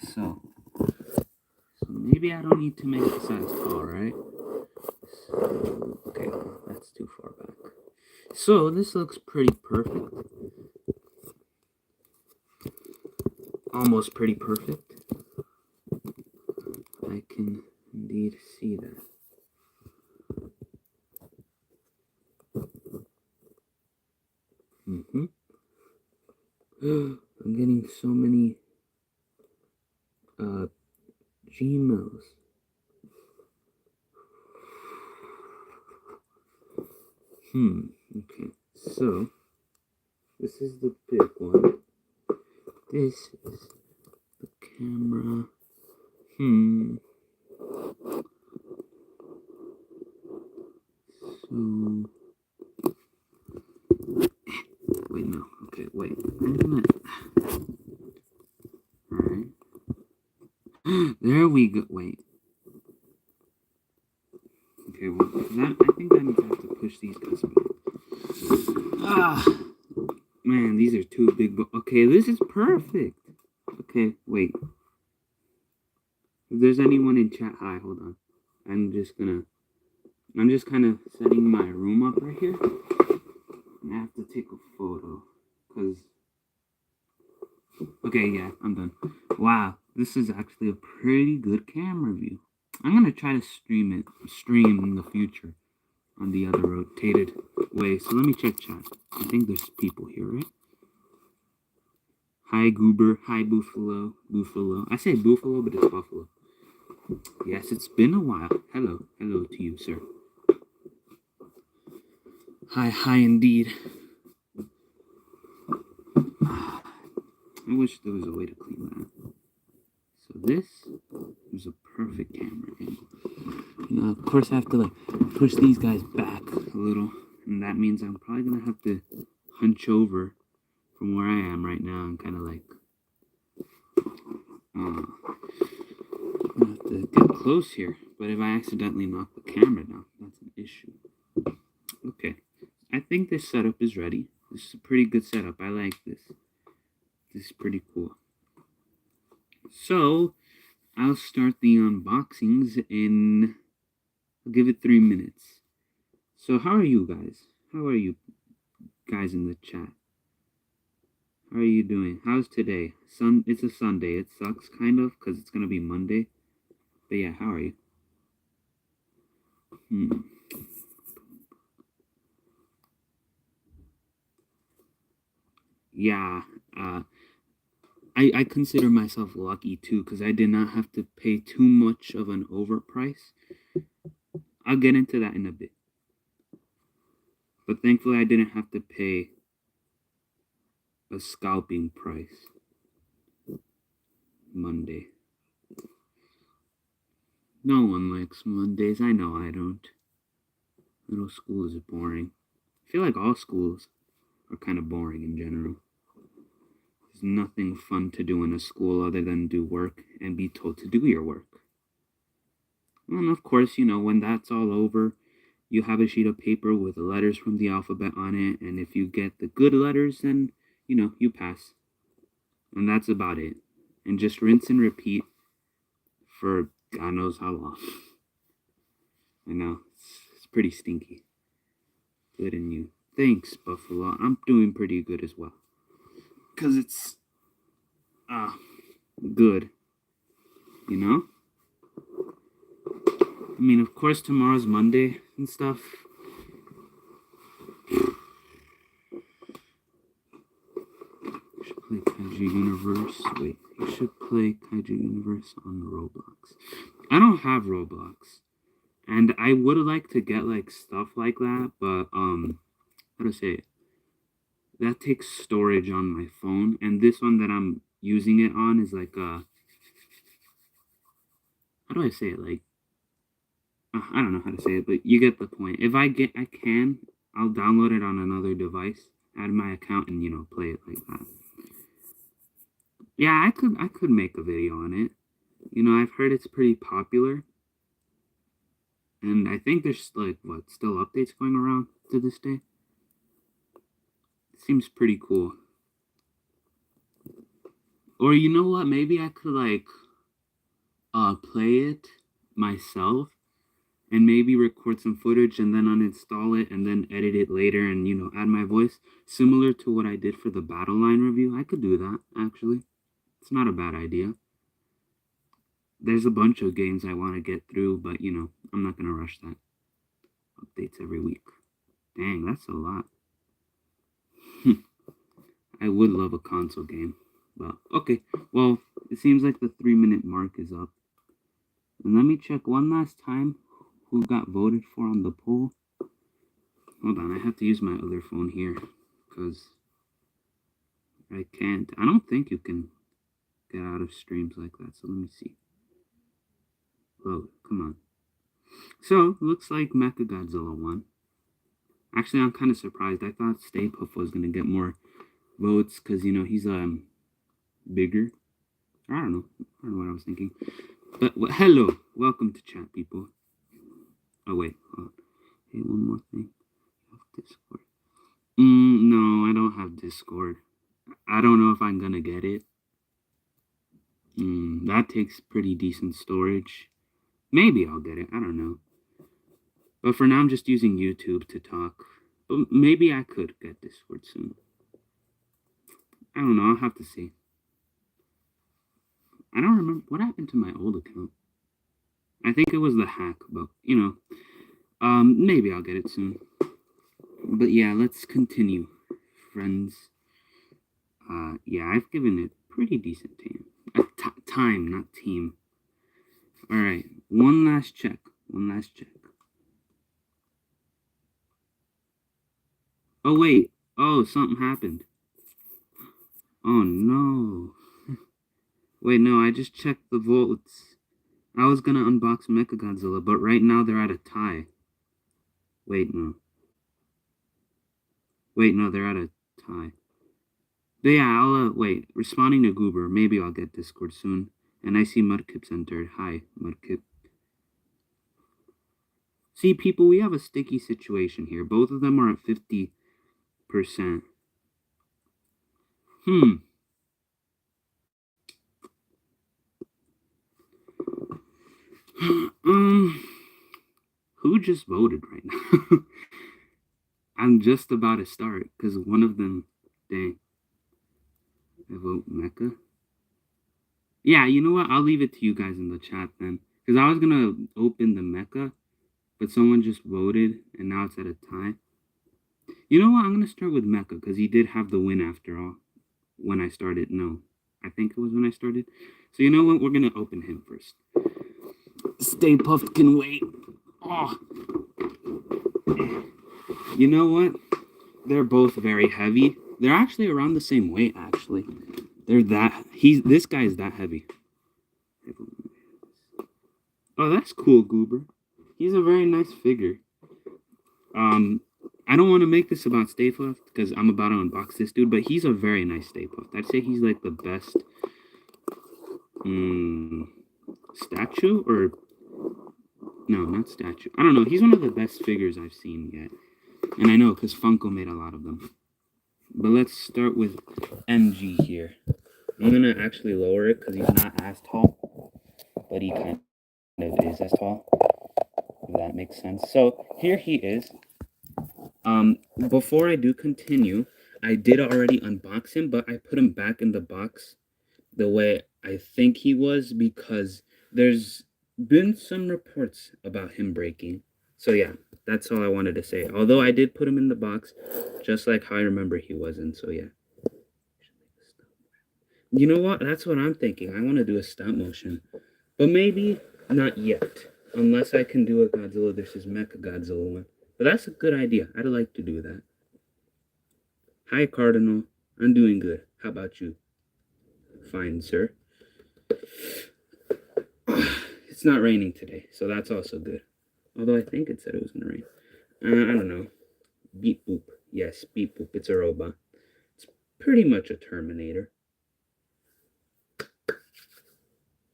so maybe I don't need to make the size tall, right? So, okay, that's too far back. So this looks pretty perfect. Almost pretty perfect. I can indeed see that. I'm getting so many Gmails. Okay, so this is the big one. This is the camera. So wait, no. Okay, wait. I'm gonna. Alright. There we go. Wait. Okay, well, I think that means I have to push these guys back. Man, these are too big. Okay, this is perfect. Okay, wait. If there's anyone in chat, hi, hold on. I'm just kind of setting my room up right here. And I have to take a photo. Okay, yeah, I'm done. Wow, this is actually a pretty good camera view. I'm going to try to stream in the future on the other rotated way. So let me check chat. I think there's people here, right? Hi, Goober. Hi, Buffalo. I say Buffalo, but it's Buffalo. Yes, it's been a while. Hello to you, sir. Hi, indeed. I wish there was a way to clean that. So this is a perfect camera angle. Now, of course, I have to push these guys back a little, and that means I'm probably gonna have to hunch over from where I am right now and kind of I'm gonna have to get close here. But if I accidentally knock the camera down, that's an issue. Okay, I think this setup is ready. This is a pretty good setup. I like this. This is pretty cool. So, I'll start the unboxings I'll give it 3 minutes. So, how are you guys? How are you guys in the chat? How are you doing? How's today? It's a Sunday. It sucks, kind of, because it's going to be Monday. But yeah, how are you? Yeah, I consider myself lucky too, because I did not have to pay too much of an overprice. I'll get into that in a bit. But thankfully, I didn't have to pay a scalping price. Monday. No one likes Mondays. I know I don't. Middle school is boring. I feel like all schools are kind of boring in general. There's nothing fun to do in a school other than do work and be told to do your work. And of course, when that's all over, you have a sheet of paper with the letters from the alphabet on it, and if you get the good letters, then, you pass. And that's about it. And just rinse and repeat for God knows how long. I know, it's pretty stinky. Good in you. Thanks, Buffalo. I'm doing pretty good as well. Because it's, good. I mean, of course, tomorrow's Monday and stuff. You should play Kaiju Universe. Wait, you should play Kaiju Universe on Roblox. I don't have Roblox. And I would like to get, stuff like that, but, how to say it? That takes storage on my phone, and this one that I'm using it on is how do I say it? I don't know how to say it, but you get the point. If I can, I'll download it on another device, add my account, and, play it like that. Yeah, I could make a video on it. I've heard it's pretty popular. And I think there's, still updates going around to this day. It seems pretty cool. Or you know what? Maybe I could like play it myself and maybe record some footage and then uninstall it and then edit it later and add my voice similar to what I did for the battle line review. I could do that actually. It's not a bad idea. There's a bunch of games I want to get through, but I'm not gonna rush that. Updates every week. Dang, that's a lot. I would love a console game, but okay. Well, it seems like the 3-minute mark is up. And let me check one last time who got voted for on the poll. Hold on, I have to use my other phone here because I can't. I don't think you can get out of streams like that. So let me see. Oh, come on. So looks like Mechagodzilla won. Actually, I'm kind of surprised. I thought Stay Puft was gonna get more votes because he's bigger. I don't know what I was thinking. But hello, welcome to chat, people. Oh wait, hey, one more thing. Discord. No, I don't have Discord. I don't know if I'm gonna get it. That takes pretty decent storage. Maybe I'll get it. I don't know. But for now, I'm just using YouTube to talk. But maybe I could get Discord soon. I don't know. I'll have to see. I don't remember what happened to my old account. I think it was the hack, but maybe I'll get it soon. But yeah, let's continue, friends. Yeah, I've given it pretty decent time, not team. All right, one last check. Oh wait, something happened. Oh no. Wait, no, I just checked the votes. I was gonna unbox Mechagodzilla, but right now they're at a tie. Wait, no, they're at a tie. But yeah, I'll, wait, responding to Goober, maybe I'll get Discord soon. And I see Mudkip's entered. Hi, Mudkip. See, people, we have a sticky situation here. Both of them are at 50%. Who just voted right now? I'm just about to start, because one of them, dang. I vote Mecha. Yeah, you know what? I'll leave it to you guys in the chat then. Because I was going to open the Mecha, but someone just voted, and now it's at a tie. You know what? I'm going to start with Mecha, because he did have the win after all. When I started. No, I think it was when I started. So you know what? We're going to open him first. Stay Puft can wait. Oh. You know what? They're both very heavy. They're actually around the same weight, actually. This guy is that heavy. Oh, that's cool, Goober. He's a very nice figure. I don't want to make this about Stay Puft because I'm about to unbox this dude, but he's a very nice Stay Puft. I'd say he's like the best statue or no, not statue. I don't know. He's one of the best figures I've seen yet. And I know because Funko made a lot of them. But let's start with MG here. I'm going to actually lower it because he's not as tall, but he kind of is as tall, if that makes sense. So here he is. Before I do continue, I did already unbox him, but I put him back in the box the way I think he was because there's been some reports about him breaking. So yeah, that's all I wanted to say. Although I did put him in the box, just like how I remember he wasn't. So yeah. You know what? That's what I'm thinking. I want to do a stop motion. But maybe not yet. Unless I can do a Godzilla vs. Mechagodzilla one. But that's a good idea. I'd like to do that. Hi, Cardinal. I'm doing good. How about you? Fine, sir. It's not raining today, so that's also good. Although I think it said it was going to rain. I don't know. Beep boop. Yes, beep boop. It's a robot. It's pretty much a Terminator.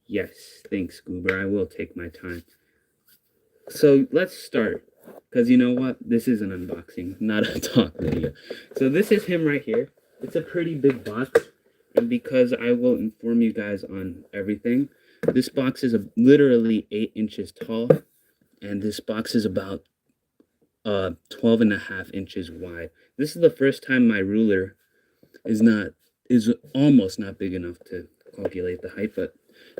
Yes, thanks, Goober. I will take my time. So let's start. Because you know what? This is an unboxing, not a talk video. So this is him right here. It's a pretty big box. And because I will inform you guys on everything, this box is literally 8 inches tall, and this box is about 12.5 inches wide. This is the first time my ruler is almost not big enough to calculate the height, but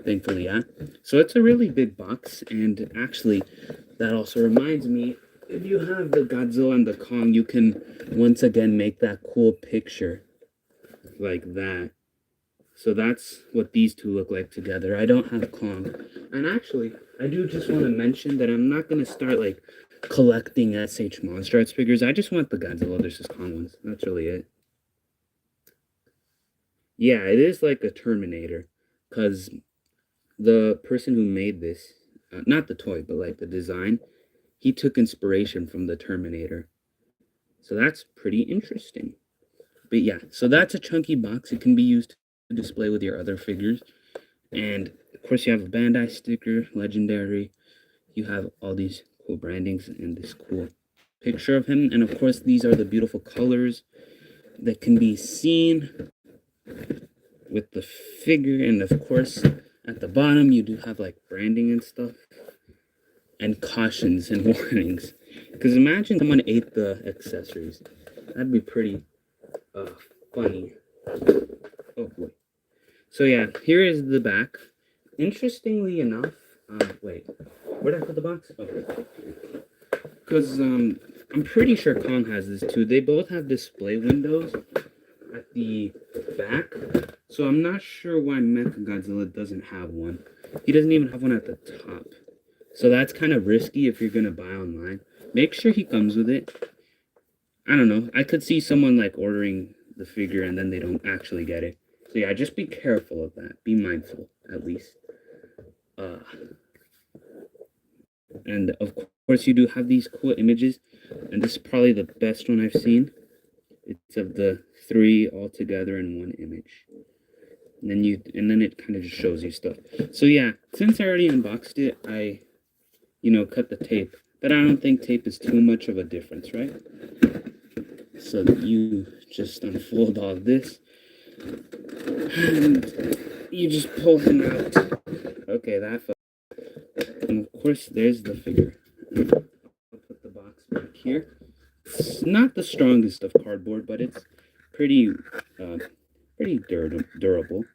thankfully, yeah. So it's a really big box, and actually, that also reminds me, if you have the Godzilla and the Kong, you can once again make that cool picture like that. So that's what these two look like together. I don't have Kong. And actually, I do just want to mention that I'm not going to start like collecting SH Monster Arts figures. I just want the Godzilla vs. Kong ones. That's really it. Yeah, it is like a Terminator. Because the person who made this, not the toy, but like the design, he took inspiration from the Terminator. So that's pretty interesting. But yeah, so that's a chunky box. It can be used to display with your other figures. And of course, you have a Bandai sticker, legendary. You have all these cool brandings and this cool picture of him. And of course, these are the beautiful colors that can be seen with the figure. And of course, at the bottom, you do have like branding and stuff, and cautions and warnings. Because imagine someone ate the accessories. That'd be pretty funny. Oh boy. So yeah, here is the back. Interestingly enough, wait, where did I put the box? Oh, because I'm pretty sure Kong has this too. They both have display windows at the back, so I'm not sure why Mechagodzilla doesn't have one. He doesn't even have one at the top, so that's kind of risky if you're gonna buy online. Make sure he comes with it. I don't know. I could see someone like ordering the figure and then they don't actually get it. So yeah, just be careful of that. Be mindful, at least. And of course, you do have these cool images, and this is probably the best one I've seen. It's of the three all together in one image. And then it kind of just shows you stuff. So yeah, since I already unboxed it, I, cut the tape. But I don't think tape is too much of a difference, right? So you just unfold all this, and you just pull him out. Okay, that fell. And of course, there's the figure. I'll put the box back here. It's not the strongest of cardboard, but it's pretty durable.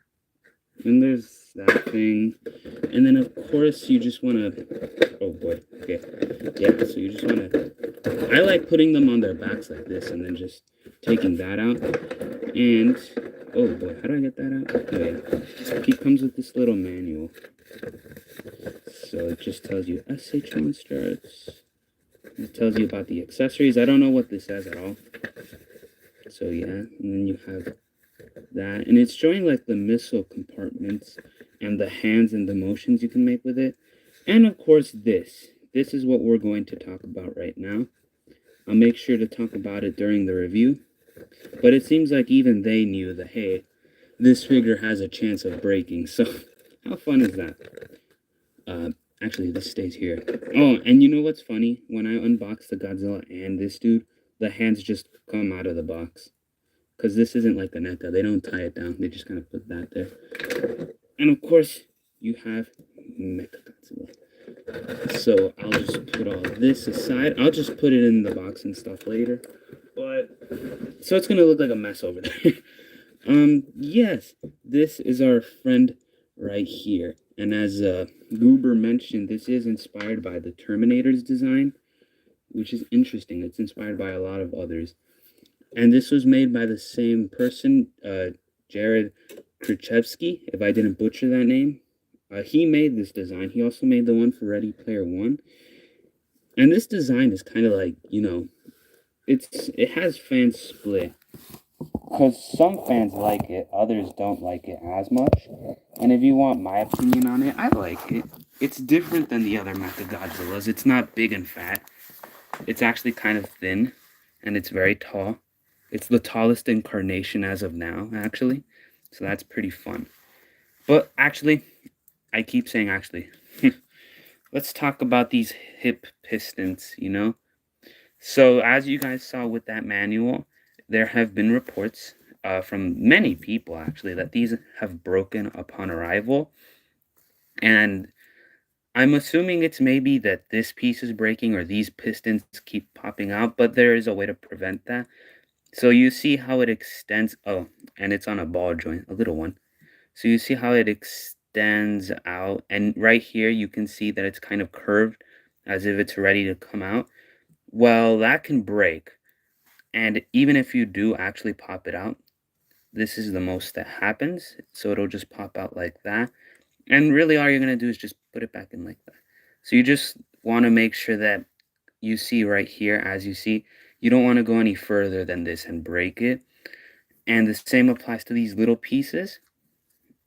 And there's that thing. And then, of course, you just want to... Oh, boy. Okay. Yeah, so you just want to... I like putting them on their backs like this and then just taking that out. And... Oh, boy. How do I get that out? Oh, yeah. It comes with this little manual. So it just tells you SH Monster Arts. It tells you about the accessories. I don't know what this says at all. So, yeah. And then you have... that, and it's showing like the missile compartments and the hands and the motions you can make with it. And of course this is what we're going to talk about right now. I'll make sure to talk about it during the review, but it seems like even they knew that, hey, this figure has a chance of breaking. So how fun is that? Actually, this stays here. Oh, and you know what's funny? When I unbox the Godzilla and this dude, the hands just come out of the box. Because this isn't like the NECA. They don't tie it down. They just kind of put that there. And of course, you have Mechagodzilla. So I'll just put all this aside. I'll just put it in the box and stuff later. But, so it's going to look like a mess over there. Yes, this is our friend right here. And as Goober mentioned, this is inspired by the Terminator's design, which is interesting. It's inspired by a lot of others. And this was made by the same person, Jared Krzyzewski, if I didn't butcher that name. He made this design. He also made the one for Ready Player One. And this design is kind of like, it has fans split. Because some fans like it, others don't like it as much. And if you want my opinion on it, I like it. It's different than the other Mechagodzillas. It's not big and fat. It's actually kind of thin, and it's very tall. It's the tallest incarnation as of now, actually. So that's pretty fun. But actually, I keep saying actually. Let's talk about these hip pistons, So as you guys saw with that manual, there have been reports from many people actually that these have broken upon arrival, and I'm assuming it's maybe that this piece is breaking or these pistons keep popping out, but there is a way to prevent that. So you see how it extends. Oh, and it's on a ball joint, a little one. So you see how it extends out, and right here you can see that it's kind of curved as if it's ready to come out. Well, that can break, and even if you do actually pop it out, this is the most that happens. So it'll just pop out like that. And really all you're going to do is just put it back in like that. So you just want to make sure that you see right here, as you see, you don't want to go any further than this and break it. And the same applies to these little pieces.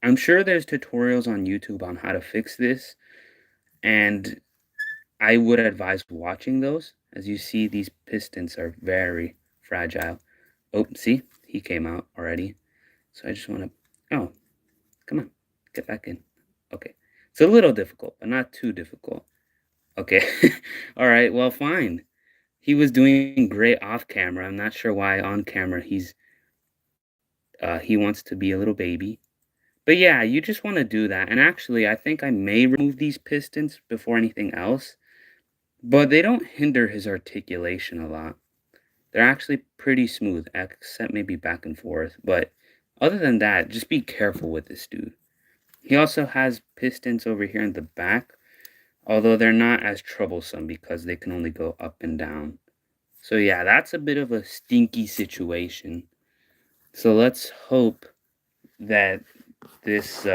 I'm sure there's tutorials on YouTube on how to fix this, and I would advise watching those. As you see, these pistons are very fragile. Oh, see? He came out already. So I just want to... Oh, come on. Get back in. Okay. It's a little difficult, but not too difficult. Okay. All right. Well, fine. He was doing great off camera. I'm not sure why on camera he wants to be a little baby. But yeah, you just want to do that. And actually, I think I may remove these pistons before anything else, but they don't hinder his articulation a lot. They're actually pretty smooth, except maybe back and forth. But other than that, just be careful with this dude. He also has pistons over here in the back, although they're not as troublesome because they can only go up and down. So yeah, that's a bit of a stinky situation. So let's hope that this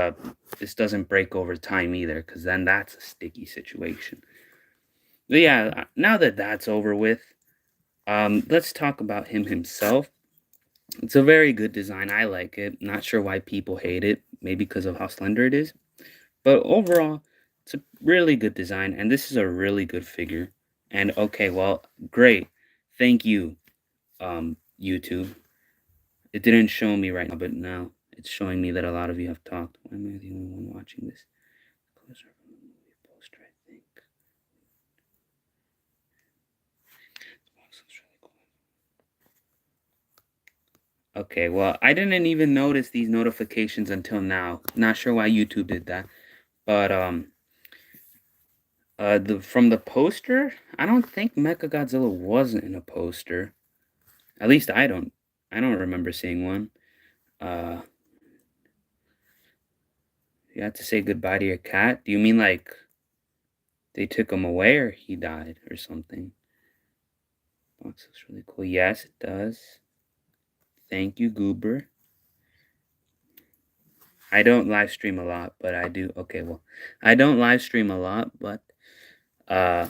doesn't break over time either, because then that's a sticky situation. But yeah, now that that's over with, let's talk about him himself. It's a very good design. I like it. Not sure why people hate it. Maybe because of how slender it is. But overall, it's a really good design, and this is a really good figure. And okay, well, great. Thank you, YouTube. It didn't show me right now, but now it's showing me that a lot of you have talked. Why am I the only one watching this? Closer from the movie poster, I think. Okay, well, I didn't even notice these notifications until now. Not sure why YouTube did that. But from the poster, I don't think Mechagodzilla wasn't in a poster. At least I don't remember seeing one. You have to say goodbye to your cat? Do you mean like they took him away or he died or something? Box looks really cool. Yes, it does. Thank you, Goober. I don't live stream a lot, but I do. Okay, well, I don't live stream a lot, but I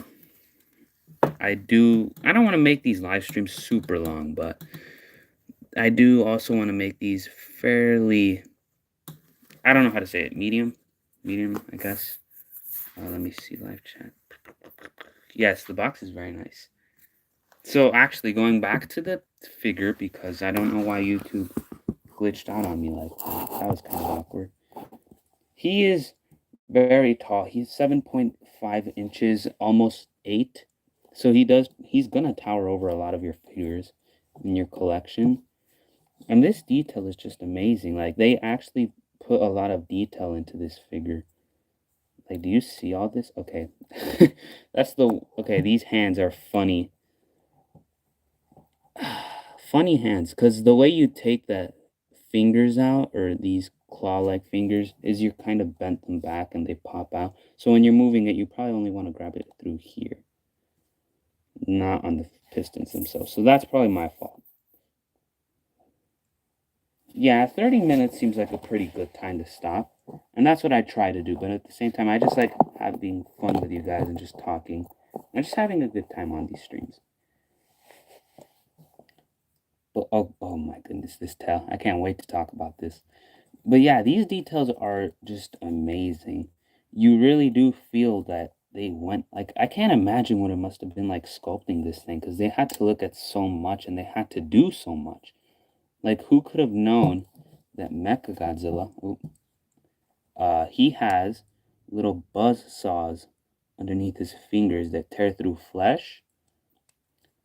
don't want to make these live streams super long, but I do also want to make these fairly, I don't know how to say it, medium, I guess. Let me see live chat. Yes, the box is very nice. So actually, going back to the figure, because I don't know why YouTube glitched out on me like that. That was kind of awkward. He is very tall. He's 7.5 inches, almost 8. So he's gonna tower over a lot of your figures in your collection. And this detail is just amazing. Like, they actually put a lot of detail into this figure. Like, do you see all this? Okay. Okay, these hands are funny. Funny hands, because the way you take the fingers out, or these claw-like fingers, is you kind of bent them back and they pop out. So when you're moving it, you probably only want to grab it through here, not on the pistons themselves. So that's probably my fault. Yeah, 30 minutes seems like a pretty good time to stop. And that's what I try to do. But at the same time, I just like having fun with you guys and just talking. And just having a good time on these streams. But oh my goodness, this tail. I can't wait to talk about this. But yeah, these details are just amazing. You really do feel that they went, like, I can't imagine what it must have been like sculpting this thing, because they had to look at so much and they had to do so much. Like, who could have known that Mechagodzilla, he has little buzz saws underneath his fingers that tear through flesh?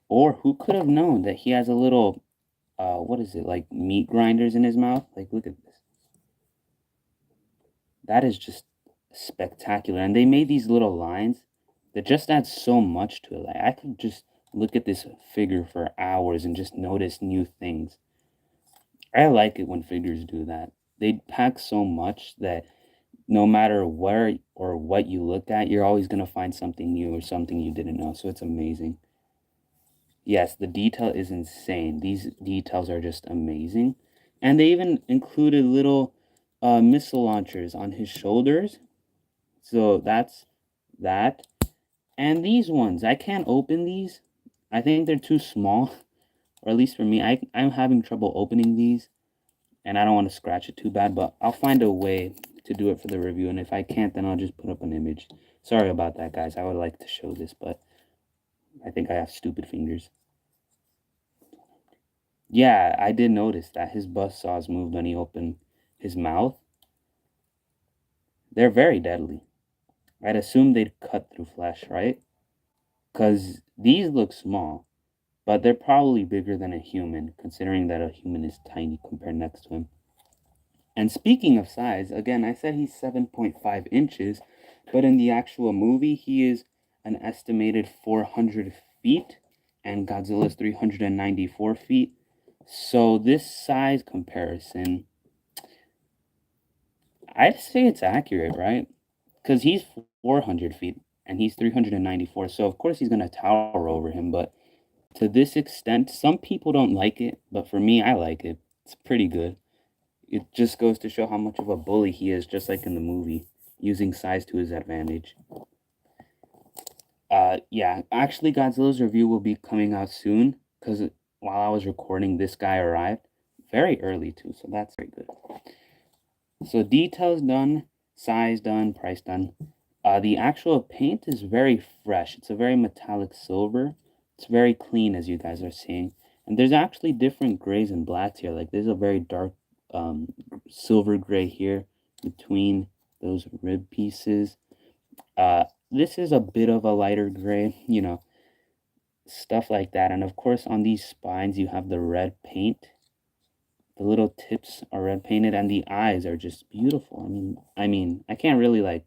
Or who could have known that he has a little what is it, like meat grinders in his mouth? Like, look at this. That is just spectacular. And they made these little lines that just add so much to it. Like, I could just look at this figure for hours and just notice new things. I like it when figures do that. They pack so much that no matter where or what you look at, you're always going to find something new or something you didn't know. So it's amazing. Yes, the detail is insane. These details are just amazing. And they even included little missile launchers on his shoulders. So that's that. And these ones, I can't open these. I think they're too small, or at least for me. I'm having trouble opening these, and I don't want to scratch it too bad, but I'll find a way to do it for the review. And if I can't, then I'll just put up an image. Sorry about that, guys. I would like to show this, but I think I have stupid fingers. Yeah, I did notice that his buzz saws moved when he opened his mouth. They're very deadly. I'd assume they'd cut through flesh, right? Because these look small, but they're probably bigger than a human, considering that a human is tiny compared next to him. And speaking of size, again, I said he's 7.5 inches, but in the actual movie, he is an estimated 400 feet, and Godzilla's 394 feet. So this size comparison, I'd say it's accurate, right? Because he's 400 feet and he's 394. So of course he's going to tower over him. But to this extent, some people don't like it. But for me, I like it. It's pretty good. It just goes to show how much of a bully he is, just like in the movie, using size to his advantage. Yeah, actually, Godzilla's review will be coming out soon. Because while I was recording, this guy arrived. Very early, too. So that's very good. So details done, size done, price done. The actual paint is very fresh. It's a very metallic silver. It's very clean, as you guys are seeing. And there's actually different grays and blacks here. Like there's a very dark silver gray here between those rib pieces. This is a bit of a lighter gray, stuff like that. And of course, on these spines, you have the red paint. The little tips are red painted, and the eyes are just beautiful. I mean, I can't really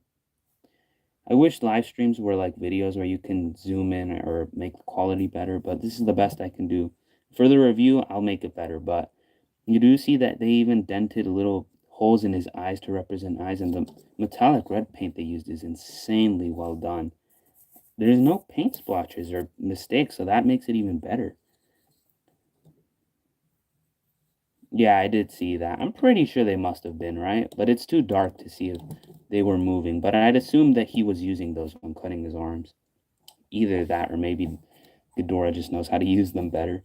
I wish live streams were like videos where you can zoom in or make the quality better, but this is the best I can do. For the review, I'll make it better, but you do see that they even dented little holes in his eyes to represent eyes, and the metallic red paint they used is insanely well done. There's no paint splotches or mistakes, so that makes it even better. Yeah, I did see that. I'm pretty sure they must have been, right? But it's too dark to see if they were moving. But I'd assume that he was using those when cutting his arms. Either that or maybe Ghidorah just knows how to use them better.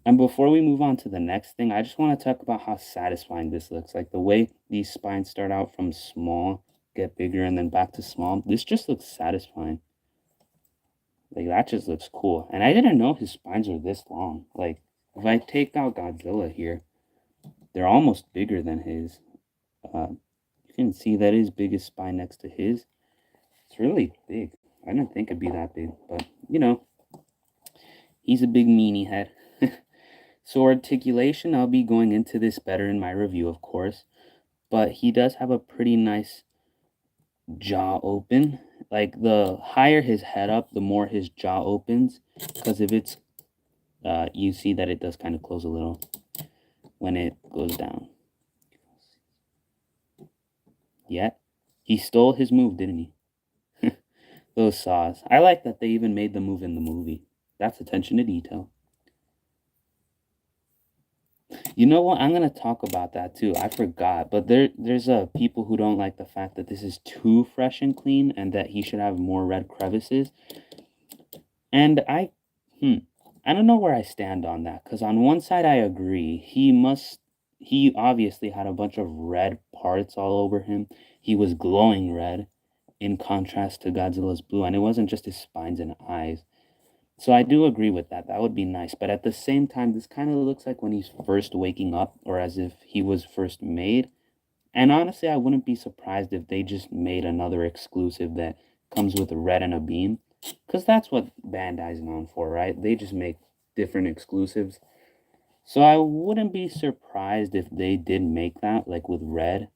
And before we move on to the next thing, I just want to talk about how satisfying this looks. Like the way these spines start out from small, get bigger, and then back to small. This just looks satisfying. Like that just looks cool. And I didn't know his spines are this long. Like if I take out Godzilla here, they're almost bigger than his. You can see that his biggest spine next to his. It's really big. I didn't think it'd be that big, but he's a big meanie head. So articulation, I'll be going into this better in my review, of course, but he does have a pretty nice jaw open. Like the higher his head up, the more his jaw opens, because if it's, you see that it does kind of close a little when it goes down. Yeah, he stole his move, didn't he? Those saws. I like that they even made the move in the movie. That's attention to detail. You know what? I'm gonna talk about that too. I forgot, but there's people who don't like the fact that this is too fresh and clean, and that he should have more red crevices. And I don't know where I stand on that. Because on one side I agree, he obviously had a bunch of red parts all over him. He was glowing red, in contrast to Godzilla's blue, and it wasn't just his spines and eyes. So I do agree with that. That would be nice. But at the same time, this kind of looks like when he's first waking up, or as if he was first made. And honestly, I wouldn't be surprised if they just made another exclusive that comes with a red and a beam. Because that's what Bandai's known for, right? They just make different exclusives. So I wouldn't be surprised if they did make that, like with red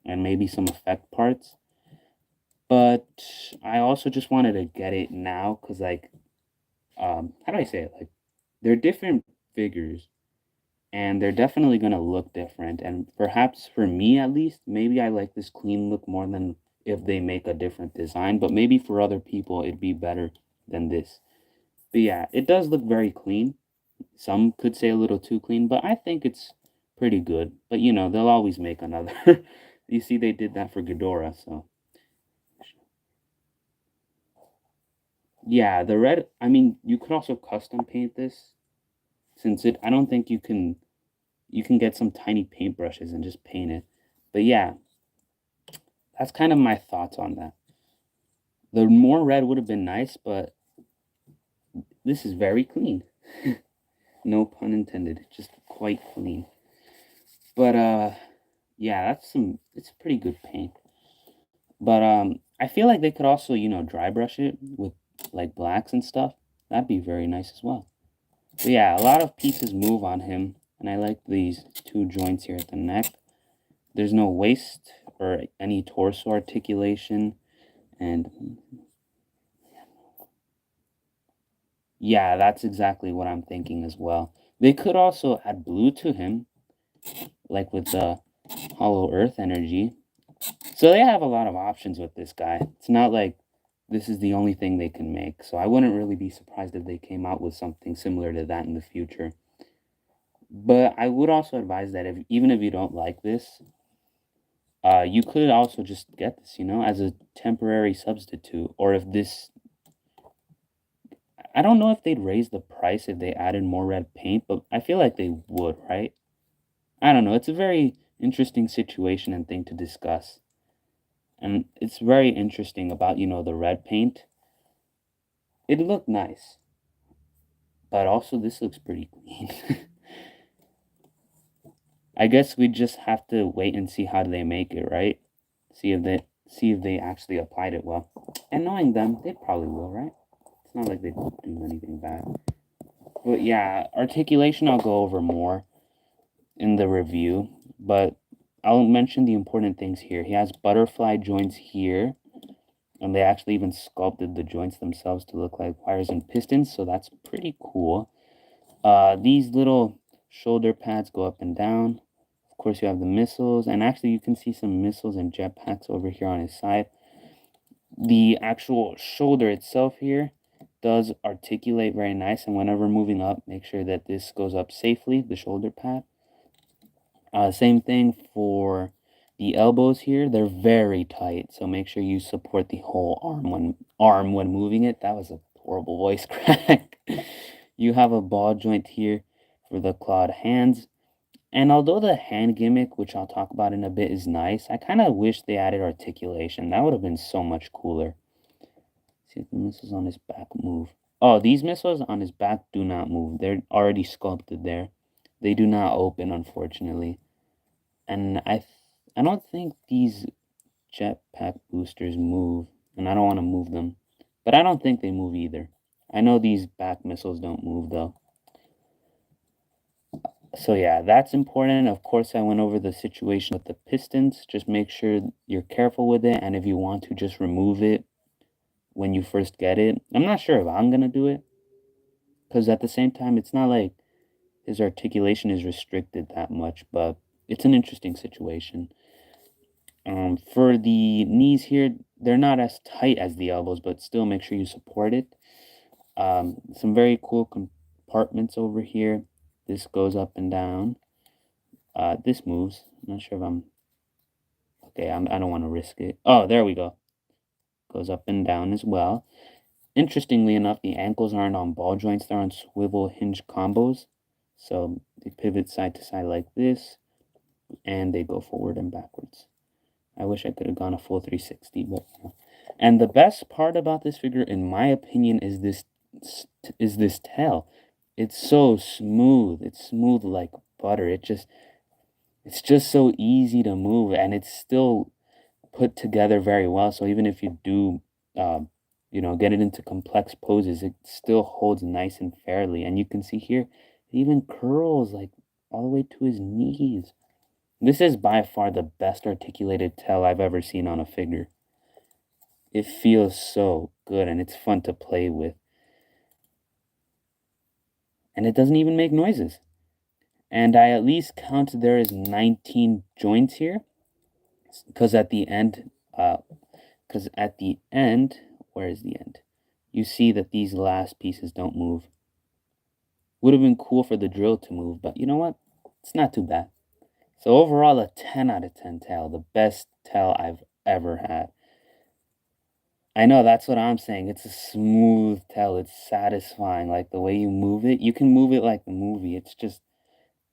and maybe some effect parts. But I also just wanted to get it now because, like, how do I say it? Like, they're different figures and they're definitely going to look different. And perhaps for me, at least, maybe I like this clean look more than if they make a different design. But maybe for other people, it'd be better than this. But yeah, it does look very clean. Some could say a little too clean, but I think it's pretty good. But you know, they'll always make another. You see, they did that for Ghidorah, so yeah, the red. I mean, you could also custom paint this, since it. I don't think you can. You can get some tiny paintbrushes and just paint it. But yeah, that's kind of my thoughts on that. The more red would have been nice, but this is very clean. No pun intended. Just quite clean. But yeah, it's a pretty good paint. But I feel like they could also, dry brush it with like blacks and stuff. That'd be very nice as well. But yeah, a lot of pieces move on him, and I like these two joints here at the neck. There's no waist or any torso articulation, and yeah, that's exactly what I'm thinking as well. They could also add blue to him, like with the Hollow Earth energy. So they have a lot of options with this guy. It's not like this is the only thing they can make. So I wouldn't really be surprised if they came out with something similar to that in the future. But I would also advise that if even if you don't like this, you could also just get this, as a temporary substitute. Or if this, I don't know if they'd raise the price if they added more red paint, but I feel like they would, right? I don't know. It's a very interesting situation and thing to discuss. And it's very interesting about, the red paint. It looked nice, but also this looks pretty clean. I guess we just have to wait and see how they make it, right? See if they actually applied it well. And knowing them, they probably will, right? It's not like they do anything bad. But yeah, articulation I'll go over more in the review, but I'll mention the important things here. He has butterfly joints here, and they actually even sculpted the joints themselves to look like wires and pistons, so that's pretty cool. These little shoulder pads go up and down. Of course, you have the missiles, and actually you can see some missiles and jetpacks over here on his side. The actual shoulder itself here does articulate very nice, and whenever moving up, make sure that this goes up safely, the shoulder pad. Same thing for the elbows here. They're very tight, so make sure you support the whole arm when moving it. That was a horrible voice crack. You have a ball joint here for the clawed hands. And although the hand gimmick, which I'll talk about in a bit, is nice, I kind of wish they added articulation. That would have been so much cooler. See if the missiles on his back move. Oh, these missiles on his back do not move. They're already sculpted there. They do not open, unfortunately. And I don't think these jetpack boosters move, and I don't want to move them. But I don't think they move either. I know these back missiles don't move though. So yeah, that's important. Of course, I went over the situation with the pistons. Just make sure you're careful with it, and if you want to, just remove it when you first get it. I'm not sure if I'm gonna do it, because at the same time, it's not like his articulation is restricted that much, but it's an interesting situation. For the knees here, they're not as tight as the elbows, but still make sure you support it. Some very cool compartments over here. This goes up and down. This moves. I'm not sure if I'm okay. I don't want to risk it. Oh, there we go. Goes up and down as well. Interestingly enough, the ankles aren't on ball joints, they're on swivel hinge combos. So they pivot side to side like this, and they go forward and backwards. I wish I could have gone a full 360, but and the best part about this figure, in my opinion, is this tail. It's so smooth. It's smooth like butter. It's just so easy to move, and it's still put together very well. So even if you do, get it into complex poses, it still holds nice and fairly. And you can see here, It even curls like all the way to his knees. This is by far the best articulated tail I've ever seen on a figure. It feels so good and it's fun to play with. And it doesn't even make noises. And I at least count there is 19 joints here. Because at the end, where is the end? You see that these last pieces don't move. Would have been cool for the drill to move, but you know what? It's not too bad. So overall, a 10 out of 10 tail. The best tail I've ever had. I know, that's what I'm saying. It's a smooth tail. It's satisfying. Like the way you move it. You can move it like the movie. It's just...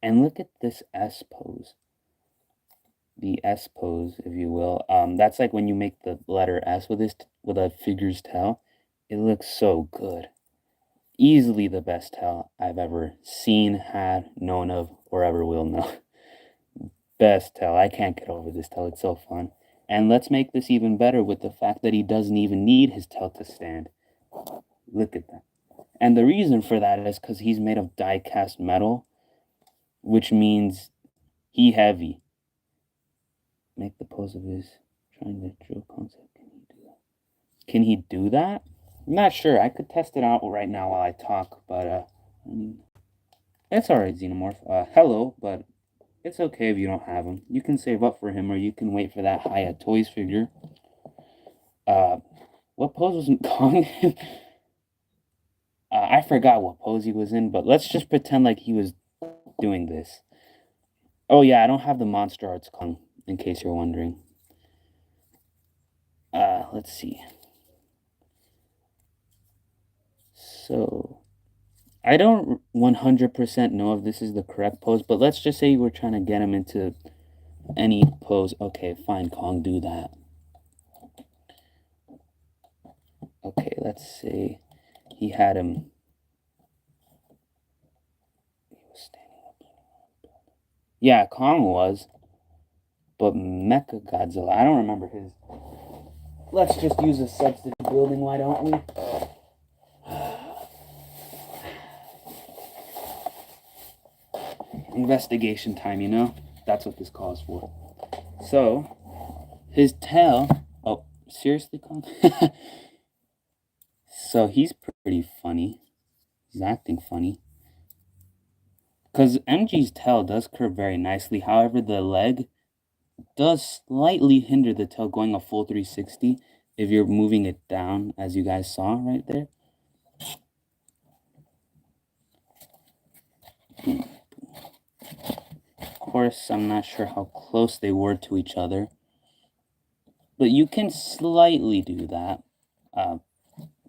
And look at this S pose. The S pose, if you will. That's like when you make the letter S with a figure's tail. It looks so good. Easily the best tail I've ever seen, had, known of, or ever will know. Best tail. I can't get over this tail. It's so fun. And let's make this even better with the fact that he doesn't even need his tail to stand. Look at that. And the reason for that is because he's made of die-cast metal, which means he heavy. Make the pose of his trying to drill concept. Can he do that? Can he do that? I'm not sure. I could test it out right now while I talk, but I mean, it's alright, Xenomorph. Hello, but it's okay if you don't have him. You can save up for him, or you can wait for that Hiya Toys figure. What pose was Kong in? I forgot what pose he was in, but let's just pretend like he was doing this. Oh yeah, I don't have the Monster Arts Kong, in case you're wondering. Let's see. So, I don't 100% know if this is the correct pose, but let's just say you were trying to get him into any pose. Okay, fine, Kong, do that. Okay, let's say he had him. He was standing up. Yeah, Kong was. But Mechagodzilla, I don't remember his. Let's just use a substitute building, why don't we? Investigation time, you know? That's what this calls for. So, his tail... Oh, seriously, Kong? So, he's pretty funny. He's acting funny. Because MG's tail does curve very nicely. However, the leg does slightly hinder the tail going a full 360 if you're moving it down, as you guys saw right there. Of course, I'm not sure how close they were to each other, but you can slightly do that.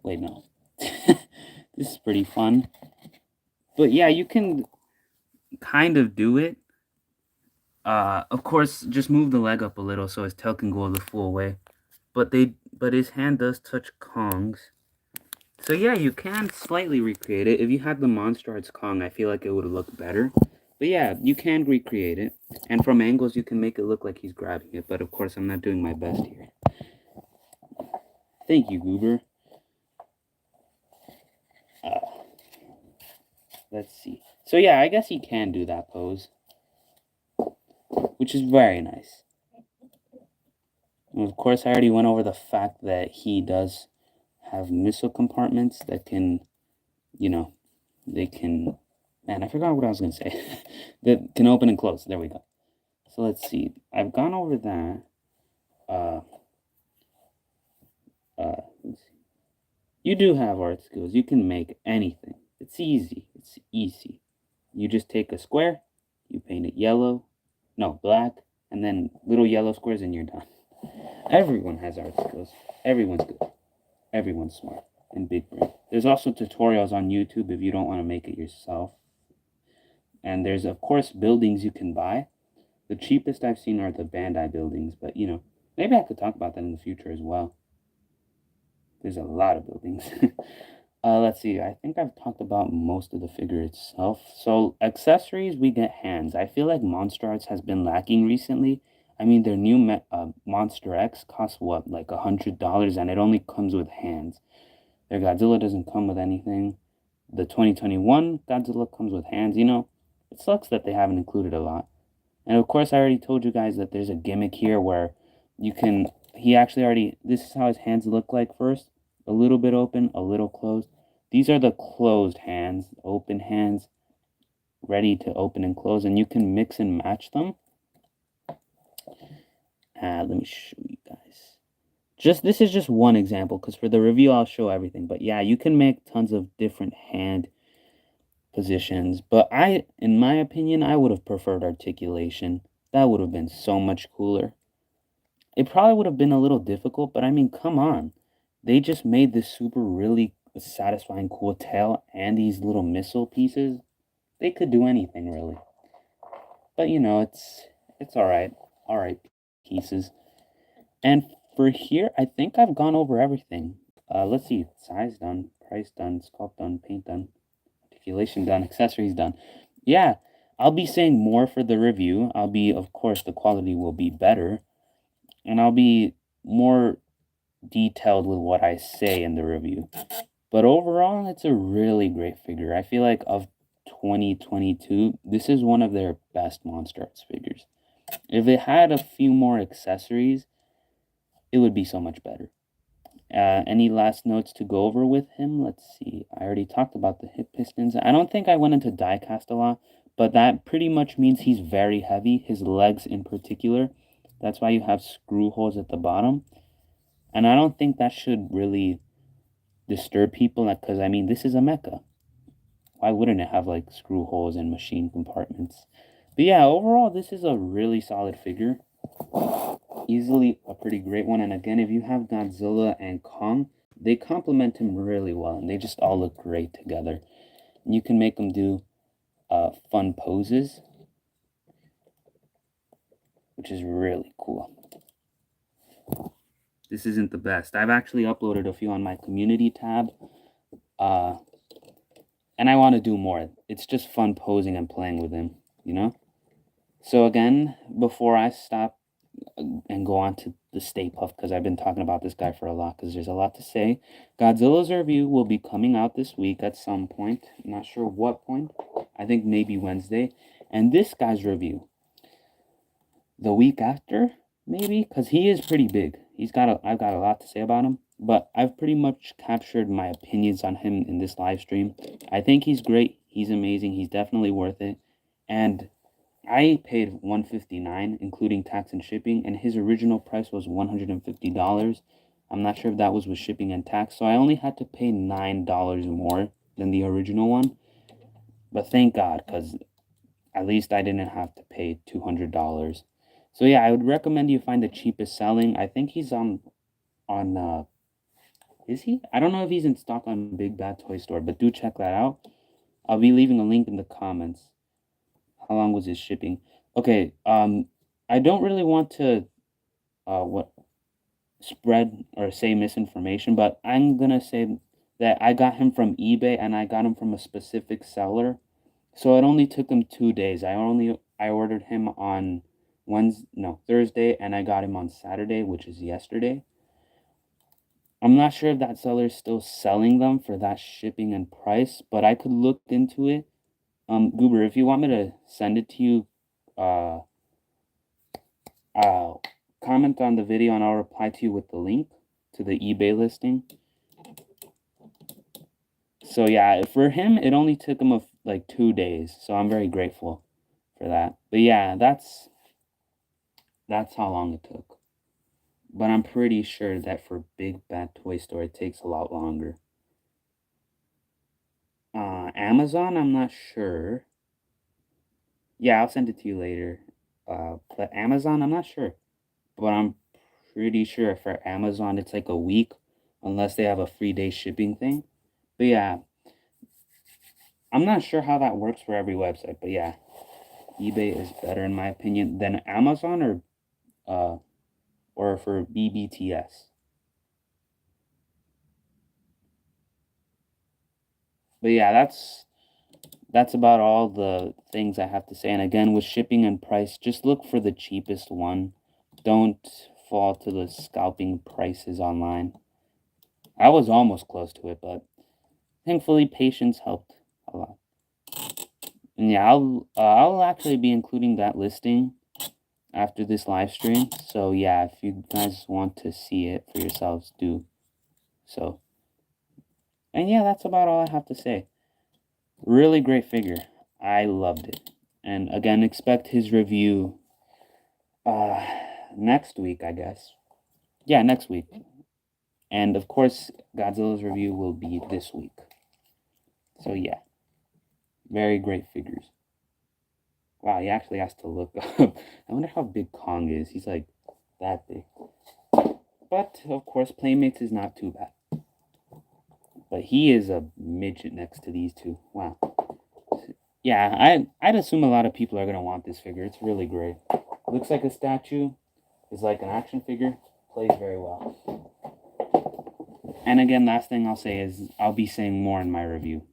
Wait, no. This is pretty fun. But yeah, you can kind of do it. Of course, just move the leg up a little so his tail can go the full way. But his hand does touch Kong's. So yeah, you can slightly recreate it. If you had the Monster Arts Kong, I feel like it would look better. But yeah, you can recreate it. And from angles, you can make it look like he's grabbing it. But of course, I'm not doing my best here. Thank you, Goober. Let's see. So yeah, I guess he can do that pose. Which is very nice. And of course, I already went over the fact that he does have missile compartments that can, you know, they can... Man, I forgot what I was going to say. That can open and close. There we go. So let's see. I've gone over that. Let's see. You do have art skills. You can make anything. It's easy. It's easy. You just take a square, you paint it yellow, no, black, and then little yellow squares and you're done. Everyone has art skills. Everyone's good. Everyone's smart and big brain. There's also tutorials on YouTube if you don't want to make it yourself. And there's, of course, buildings you can buy. The cheapest I've seen are the Bandai buildings, but, you know, maybe I could talk about that in the future as well. There's a lot of buildings. Let's see. I think I've talked about most of the figure itself. So, accessories, we get hands. I feel like Monster Arts has been lacking recently. I mean, their new Monster X costs, what, like $100, and it only comes with hands. Their Godzilla doesn't come with anything. The 2021 Godzilla comes with hands. You know, it sucks that they haven't included a lot. And of course, I already told you guys that there's a gimmick here where you can, he actually already, this is how his hands look like first. A little bit open, a little closed. These are the closed hands, open hands, ready to open and close. And you can mix and match them. Let me show you guys. This is just one example, because for the review, I'll show everything. But yeah, you can make tons of different hand positions. But in my opinion, I would have preferred articulation. That would have been so much cooler. It probably would have been a little difficult, but I mean, come on. They just made this super really satisfying cool tail and these little missile pieces. They could do anything really. But you know, it's all right. All right pieces. And for here, I think I've gone over everything. Let's see. Size done, price done, sculpt done, paint done, articulation done, accessories done. Yeah, I'll be saying more for the review. Of course, the quality will be better. And I'll be more detailed with what I say in the review. But overall, it's a really great figure. I feel like of 2022, this is one of their best Monster Arts figures. If it had a few more accessories, it would be so much better. Any last notes to go over with him? Let's see. I already talked about the hip pistons. I don't think I went into diecast a lot, but that pretty much means he's very heavy, his legs in particular. That's why you have screw holes at the bottom. And I don't think that should really disturb people, because I mean, this is a mecha. Why wouldn't it have like screw holes and machine compartments? But yeah, overall, this is a really solid figure. Easily a pretty great one. And again, if you have Godzilla and Kong, they complement him really well, and they just all look great together. And you can make them do fun poses, which is really cool. This isn't the best. I've actually uploaded a few on my community tab, and I want to do more. It's just fun posing and playing with him, you know? So again, before I stop and go on to the Stay Puft, because I've been talking about this guy for a lot, because there's a lot to say. Godzilla's review will be coming out this week at some point. I'm not sure what point. I think maybe Wednesday. And this guy's review, the week after, maybe, because he is pretty big. I've got a lot to say about him, but I've pretty much captured my opinions on him in this live stream. I think he's great. He's amazing. He's definitely worth it. And I paid $159, including tax and shipping, and his original price was $150. I'm not sure if that was with shipping and tax, so I only had to pay $9 more than the original one. But thank God, because at least I didn't have to pay $200. So yeah, I would recommend you find the cheapest selling. I think he's on is he? I don't know if he's in stock on Big Bad Toy Store, but do check that out. I'll be leaving a link in the comments. How long was his shipping? Okay, I don't really want to spread or say misinformation, but I'm gonna say that I got him from eBay and I got him from a specific seller. So it only took him 2 days. I ordered him on Thursday, and I got him on Saturday, which is yesterday. I'm not sure if that seller is still selling them for that shipping and price, but I could look into it. Goober, if you want me to send it to you, comment on the video and I'll reply to you with the link to the eBay listing. So yeah, for him, it only took him like 2 days. So I'm very grateful for that. But yeah, that's how long it took. But I'm pretty sure that for Big Bad Toy Store, it takes a lot longer. Amazon, I'm not sure. Yeah, I'll send it to you later. But Amazon, I'm not sure. But I'm pretty sure for Amazon, it's like a week, unless they have a free day shipping thing. But yeah, I'm not sure how that works for every website. But yeah, eBay is better in my opinion than Amazon or for BBTS. But yeah, that's about all the things I have to say. And again, with shipping and price, just look for the cheapest one. Don't fall to the scalping prices online. I was almost close to it, but thankfully, patience helped a lot. And yeah, I'll actually be including that listing after this live stream. So yeah, if you guys want to see it for yourselves, do so. And yeah, that's about all I have to say. Really great figure. I loved it. And again, expect his review next week, I guess. Yeah, next week. And of course, Godzilla's review will be this week. So yeah, very great figures. Wow, he actually has to look up. I wonder how big Kong is. He's like that big. But of course, Playmates is not too bad. But he is a midget next to these two. Wow. Yeah, I'd assume a lot of people are gonna want this figure. It's really great. Looks like a statue. Is like an action figure. Plays very well. And again, last thing I'll say is I'll be saying more in my review.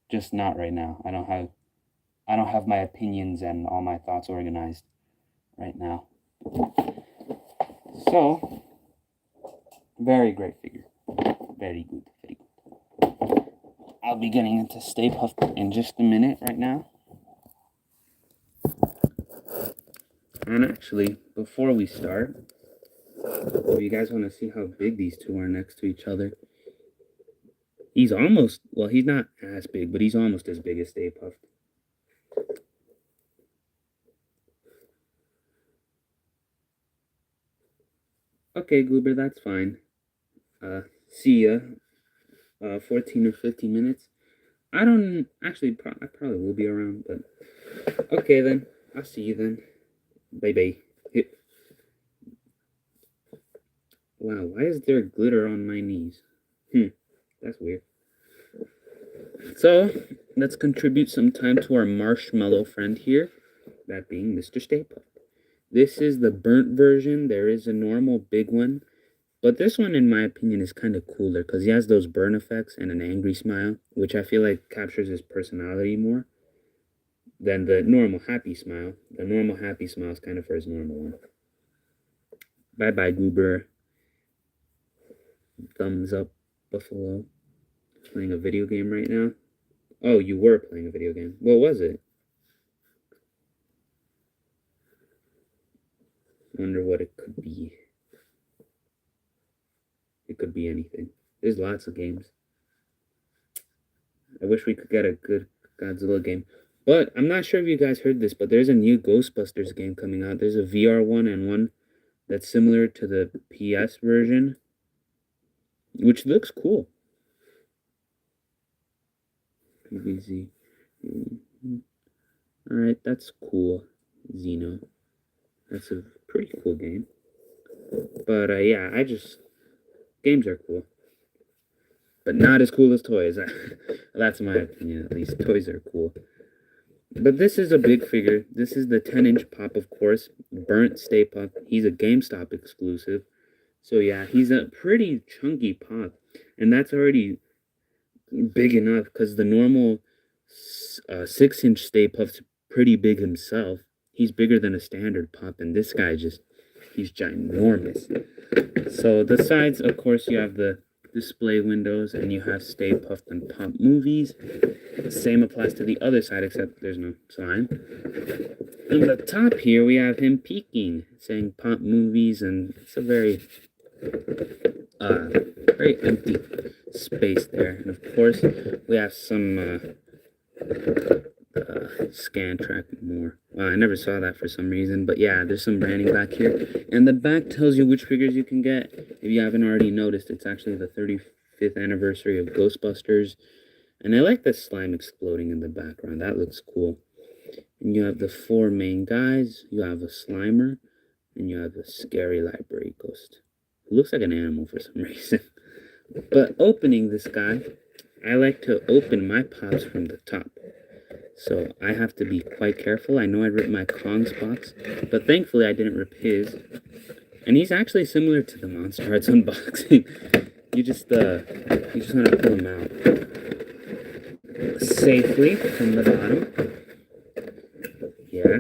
Just not right now. I don't have my opinions and all my thoughts organized right now. So, very great figure. Very good, very good. I'll be getting into Stay Puft in just a minute right now. And actually, before we start, if you guys want to see how big these two are next to each other, he's almost, well, he's not as big, but he's almost as big as Stay Puft. Okay, Goober, that's fine. See ya. 14 or 15 minutes. I don't actually. I probably will be around, but okay then. I'll see you then. Bye bye. Wow, why is there glitter on my knees? That's weird. So let's contribute some time to our marshmallow friend here. That being Mr. Stay Puft. This is the burnt version. There is a normal big one. But this one, in my opinion, is kind of cooler because he has those burn effects and an angry smile, which I feel like captures his personality more than the normal happy smile. The normal happy smile is kind of for his normal one. Bye-bye, Goober. Thumbs up, Buffalo. Playing a video game right now? Oh, you were playing a video game. What was it? Wonder what it could be. It could be anything. There's lots of games. I wish we could get a good Godzilla game. But I'm not sure if you guys heard this, but there's a new Ghostbusters game coming out. There's a VR one and one that's similar to the PS version, which looks cool. PVZ. Alright, that's cool. Xeno. That's a pretty cool game. But yeah, games are cool. But not as cool as toys. That's my opinion, at least. Toys are cool. But this is a big figure. This is the 10-inch pop, of course. Burnt Stay Puft. He's a GameStop exclusive. So yeah, he's a pretty chunky pop. And that's already big enough because the normal 6-inch Stay Puft's pretty big himself. He's bigger than a standard pop. And this guy he's ginormous. So the sides, of course, you have the display windows and you have Stay Puft and Pop Movies. The same applies to the other side, except there's no sign. On the top here, we have him peeking, saying Pop Movies, and it's a very empty space there. And of course, we have some scan track more. I never saw that for some reason, but yeah, there's some branding back here. And the back tells you which figures you can get. If you haven't already noticed, it's actually the 35th anniversary of Ghostbusters. And I like the slime exploding in the background. That looks cool. And you have the 4 main guys. You have a Slimer. And you have a scary library ghost. Who looks like an animal for some reason. But opening this guy, I like to open my pops from the top. So I have to be quite careful. I know I ripped my Kong's box, but thankfully I didn't rip his. And he's actually similar to the Monster Arts unboxing. You just want to pull him out safely from the bottom. Yeah.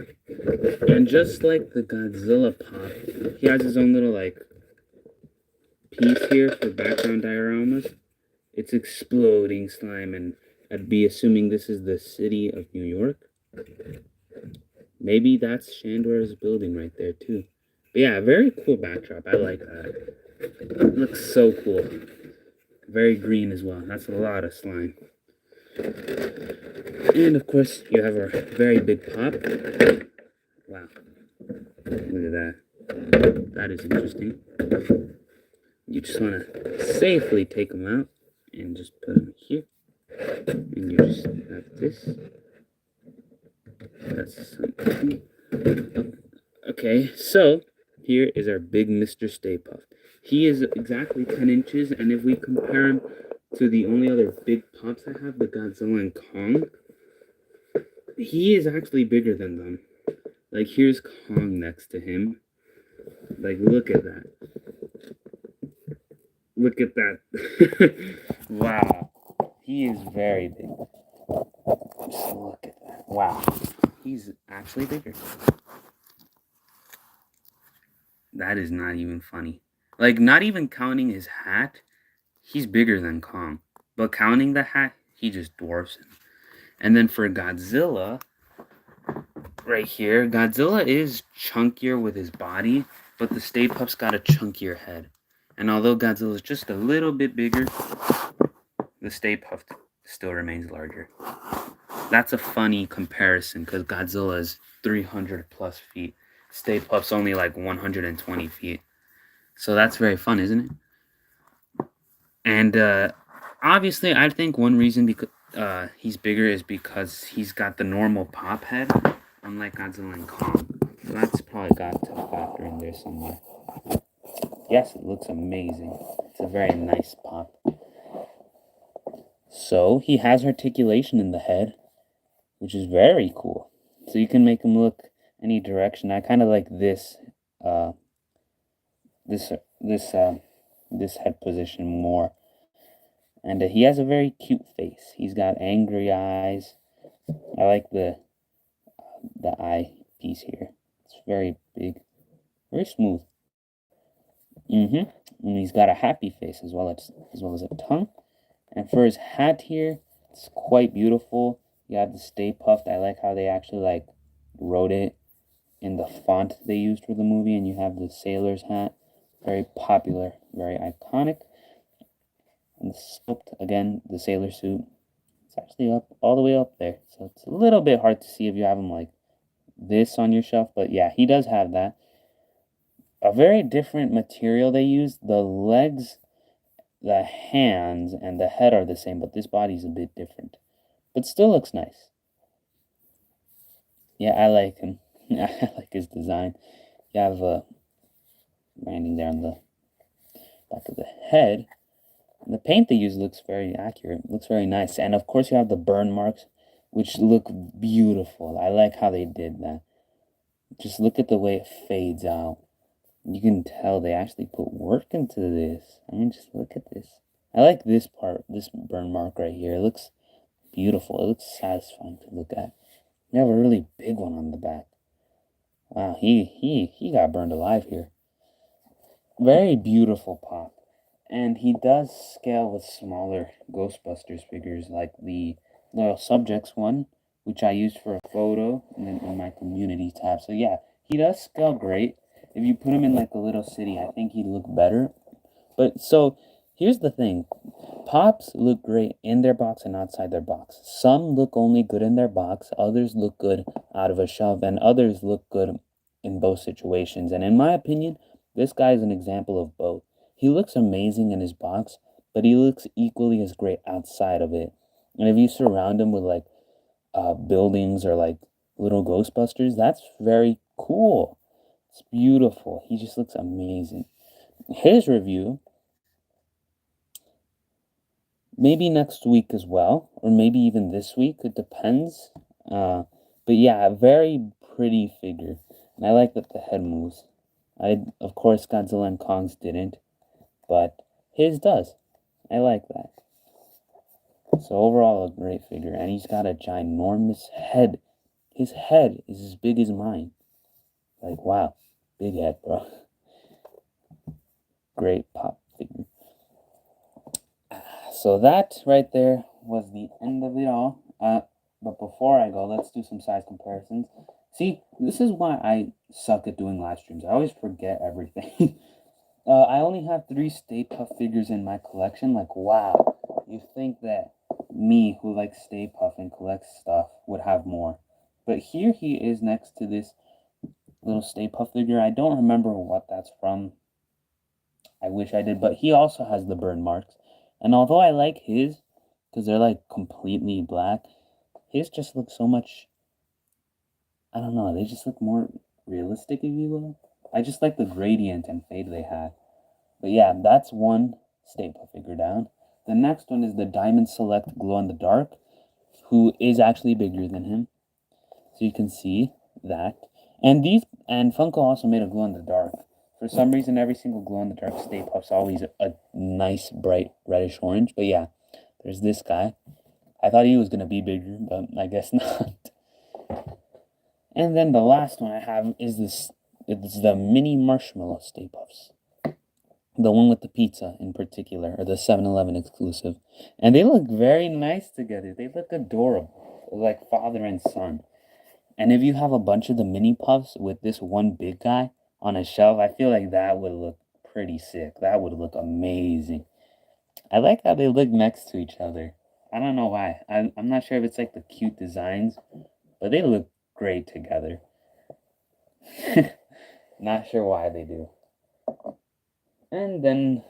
And just like the Godzilla pop, he has his own little piece here for background dioramas. It's exploding slime, and I'd be assuming this is the city of New York. Maybe that's Shandor's building right there, too. But yeah, very cool backdrop. I like that. It looks so cool. Very green as well. That's a lot of slime. And of course, you have a very big pop. Wow. Look at that. That is interesting. You just want to safely take them out and just put them here. And you just have this. That's something. Okay, so here is our big Mr. Stay Puft. He is exactly 10 inches, and if we compare him to the only other big pops I have, the Godzilla and Kong, he is actually bigger than them. Like, here's Kong next to him. Like, look at that. Look at that. Wow. He is very big. Just look at that. Wow. He's actually bigger. That is not even funny. Like, not even counting his hat, he's bigger than Kong. But counting the hat, he just dwarfs him. And then for Godzilla, right here, Godzilla is chunkier with his body, but the Stay Puft's got a chunkier head. And although Godzilla is just a little bit bigger, the Stay Puft still remains larger. That's a funny comparison because Godzilla is 300 plus feet. Stay Puft's only like 120 feet. So that's very fun, isn't it? And obviously, I think one reason because he's bigger is because he's got the normal pop head, unlike Godzilla and Kong. So that's probably got to factor in there somewhere. Yes, it looks amazing. It's a very nice pop. So he has articulation in the head, which is very cool. So you can make him look any direction. I kind of like this, this head position more. And he has a very cute face. He's got angry eyes. I like the eye piece here. It's very big, very smooth. And he's got a happy face as well as a tongue. And for his hat here, it's quite beautiful. You have the Stay Puft. I like how they actually like wrote it in the font they used for the movie. And you have the sailor's hat, very popular, very iconic. And the sculpt, again, the sailor suit. It's actually up all the way up there. So it's a little bit hard to see if you have him like this on your shelf. But yeah, he does have that. A very different material they use. The legs, the hands, and the head are the same, but this body's a bit different. But still looks nice. Yeah, I like him. I like his design. You have a branding there on the back of the head. And the paint they use looks very accurate. Looks very nice. And of course you have the burn marks, which look beautiful. I like how they did that. Just look at the way it fades out. You can tell they actually put work into this. I mean, just look at this. I like this part, this burn mark right here. It looks beautiful. It looks satisfying to look at. You have a really big one on the back. Wow, he got burned alive here. Very beautiful pop. And he does scale with smaller Ghostbusters figures, like the Loyal Subjects one, which I used for a photo in my community tab. So yeah, he does scale great. If you put him in like a little city, I think he'd look better. But so here's the thing. Pops look great in their box and outside their box. Some look only good in their box, others look good out of a shelf, and others look good in both situations. And in my opinion, this guy is an example of both. He looks amazing in his box, but he looks equally as great outside of it. And if you surround him with like buildings or like little Ghostbusters, that's very cool. It's beautiful. He just looks amazing. His review, maybe next week as well, or maybe even this week. It depends. But yeah, a very pretty figure. And I like that the head moves. Of course, Godzilla and Kong's didn't, but his does. I like that. So overall, a great figure. And he's got a ginormous head. His head is as big as mine. Like, wow. Big head, bro. Great pop figure. So that right there was the end of it all. But before I go, let's do some size comparisons. See, this is why I suck at doing live streams. I always forget everything. I only have 3 Stay Puft figures in my collection. Like, wow, you think that me, who likes Stay Puft and collects stuff, would have more. But here he is next to this little Stay Puft figure. I don't remember what that's from. I wish I did, but he also has the burn marks. And although I like his, because they're like completely black, his just look so much, I don't know, they just look more realistic, if you will. I just like the gradient and fade they had. But yeah, that's one Stay Puft figure down. The next one is the Diamond Select Glow in the Dark, who is actually bigger than him. So you can see that. And Funko also made a glow in the dark. For some reason, every single glow in the dark Stay Puft's always a nice bright reddish orange. But yeah, there's this guy. I thought he was gonna be bigger, but I guess not. And then the last one I have is this. It's the mini Marshmallow Stay Puffs. The one with the pizza in particular, or the 7-Eleven exclusive. And they look very nice together. They look adorable. Like father and son. And if you have a bunch of the mini puffs with this one big guy on a shelf, I feel like that would look pretty sick. That would look amazing. I like how they look next to each other. I don't know why. I'm not sure if it's like the cute designs, but they look great together. Not sure why they do. And then,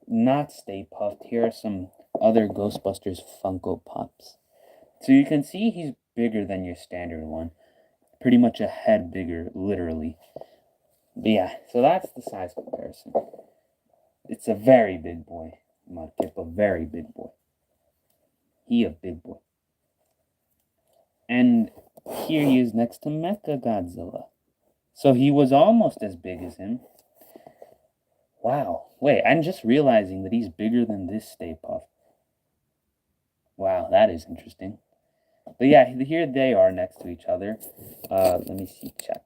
not Stay Puft, here are some other Ghostbusters Funko Pops. So you can see he's bigger than your standard one. Pretty much a head bigger, literally. But yeah, so that's the size comparison. It's a very big boy. Mudkip, a very big boy. He a big boy. And here he is next to Mechagodzilla. So he was almost as big as him. Wow. Wait, I'm just realizing that he's bigger than this Stay Puft. Wow, that is interesting. But yeah, here they are next to each other. Let me see, chat.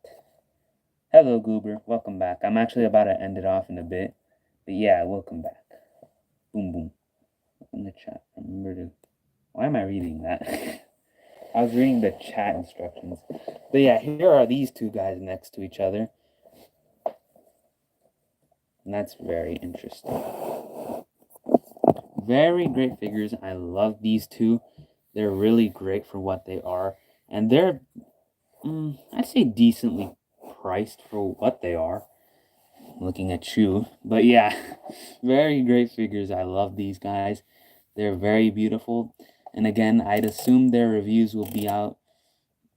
Hello, Goober. Welcome back. I'm actually about to end it off in a bit. But yeah, welcome back. Boom, boom. In the chat. Remember to... Why am I reading that? I was reading the chat instructions. But yeah, here are these two guys next to each other. And that's very interesting. Very great figures. I love these two. They're really great for what they are. And they're, I'd say, decently priced for what they are. Looking at you. But yeah, very great figures. I love these guys. They're very beautiful. And again, I'd assume their reviews will be out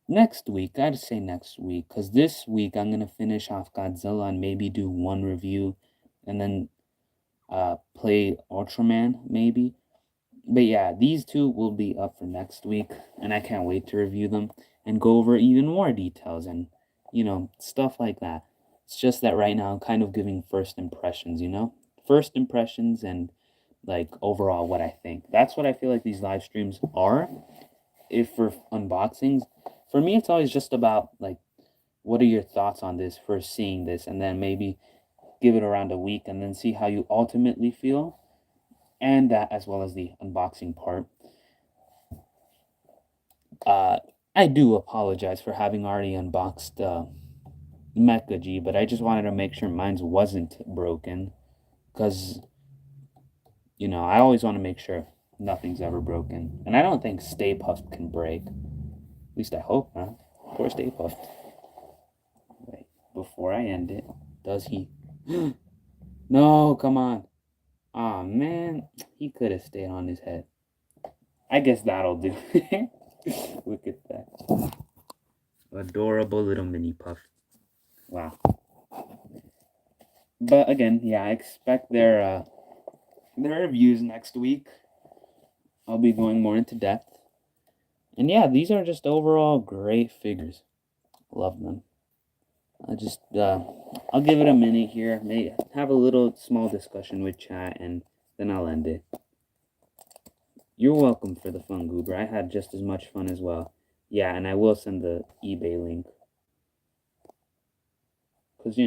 next week. I'd say next week. Because this week I'm going to finish off Godzilla and maybe do one review. And then play Ultraman, maybe. But yeah, these two will be up for next week. And I can't wait to review them and go over even more details and, stuff like that. It's just that right now I'm kind of giving first impressions, First impressions and like overall what I think. That's what I feel like these live streams are. If for unboxings, for me it's always just about like what are your thoughts on this first seeing this, and then maybe give it around a week and then see how you ultimately feel, and that as well as the unboxing part. I do apologize for having already unboxed Mecha but I just wanted to make sure mine wasn't broken, because I always want to make sure nothing's ever broken, and I don't think Stay Puft can break. At least I hope not. Poor Stay Puft. Wait, before I end it, does he? No, come on. Aw, man, he could have stayed on his head. I guess that'll do. Look at that. Adorable little mini Puff. Wow. But again, yeah, I expect their reviews next week. I'll be going more into depth. And yeah, these are just overall great figures. Love them. I'll give it a minute here. Maybe have a little small discussion with chat, and then I'll end it. You're welcome for the fun, Goober. I had just as much fun as well. Yeah, and I will send the eBay link. Because,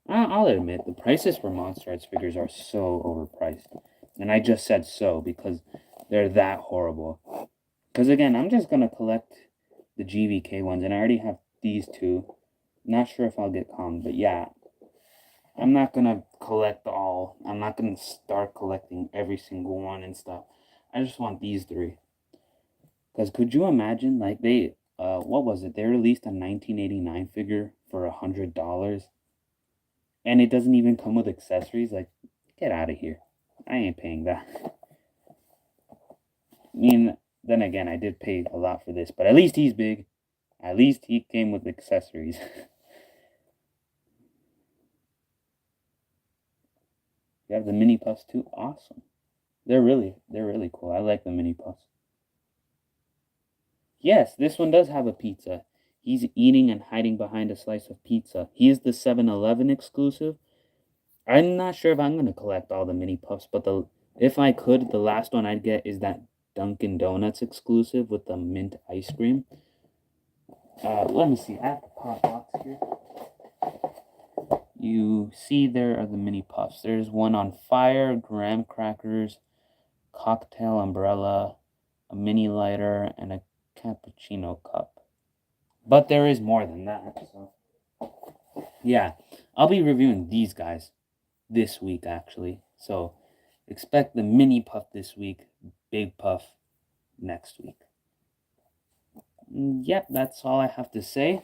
I'll admit, the prices for Monster Arts figures are so overpriced. And I just said so because they're that horrible. Because again, I'm just going to collect the GVK ones, and I already have these two. Not sure if I'll get Kong, but yeah. I'm not going to collect all. I'm not going to start collecting every single one and stuff. I just want these three. Because could you imagine, like, what was it? They released a 1989 figure for $100. And it doesn't even come with accessories. Like, get out of here. I ain't paying that. I mean, then again, I did pay a lot for this, but at least he's big. At least he came with accessories. You have the mini puffs too. Awesome. They're really cool. I like the mini puffs. Yes, this one does have a pizza. He's eating and hiding behind a slice of pizza. He is the 7-Eleven exclusive. I'm not sure if I'm gonna collect all the mini puffs, but if I could, the last one I'd get is that Dunkin' Donuts exclusive with the mint ice cream. Let me see. I have the pop box here. You see there are the mini puffs. There's one on fire, graham crackers, cocktail umbrella, a mini lighter, and a cappuccino cup. But there is more than that. So yeah, I'll be reviewing these guys this week actually. So expect the mini puff this week, big puff next week. Yep, that's all I have to say.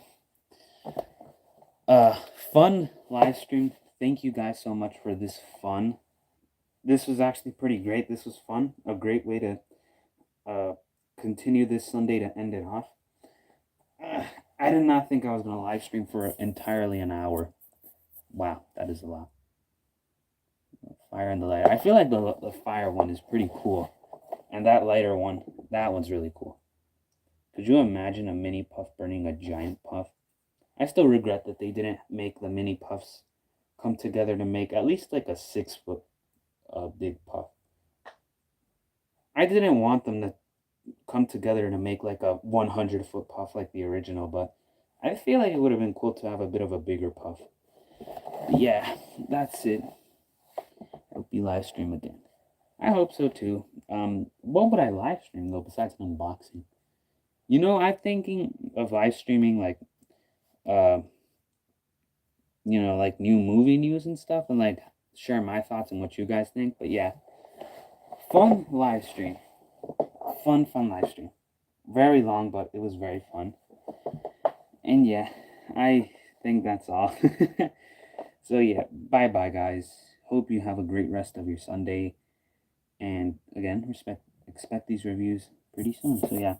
Fun live stream. Thank you guys so much for this fun. This was actually pretty great. This was fun. A great way to continue this Sunday to end it off. I did not think I was going to live stream for entirely an hour. Wow, that is a lot. Fire and the lighter. I feel like the fire one is pretty cool. And that lighter one, that one's really cool. Could you imagine a mini puff burning a giant puff? I still regret that they didn't make the mini puffs come together to make at least like a 6-foot big puff. I didn't want them to come together to make like a 100-foot puff like the original, but I feel like it would have been cool to have a bit of a bigger puff. But yeah, that's it. I hope you live stream again. I hope so too. What would I live stream though besides unboxing? You know, I'm thinking of live streaming like like new movie news and stuff, and like share my thoughts and what you guys think. But yeah, fun live stream. Fun live stream. Very long, but it was very fun. And yeah, I think that's all. So yeah, bye guys. Hope you have a great rest of your Sunday. And again, expect these reviews pretty soon. So yeah,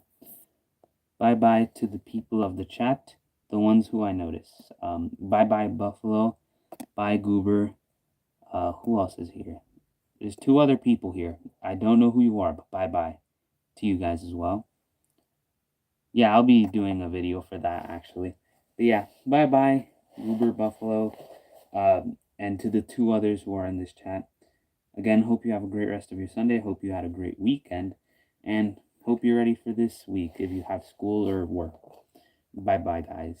bye to the people of the chat, the ones who I notice. Bye Buffalo. Bye Goober. Who else is here? There's 2 other people here. I don't know who you are, but bye to you guys as well. Yeah, I'll be doing a video for that actually. But yeah, bye Goober, Buffalo, and to the 2 others who are in this chat. Again, hope you have a great rest of your Sunday. Hope you had a great weekend, and hope you're ready for this week if you have school or work. Bye guys.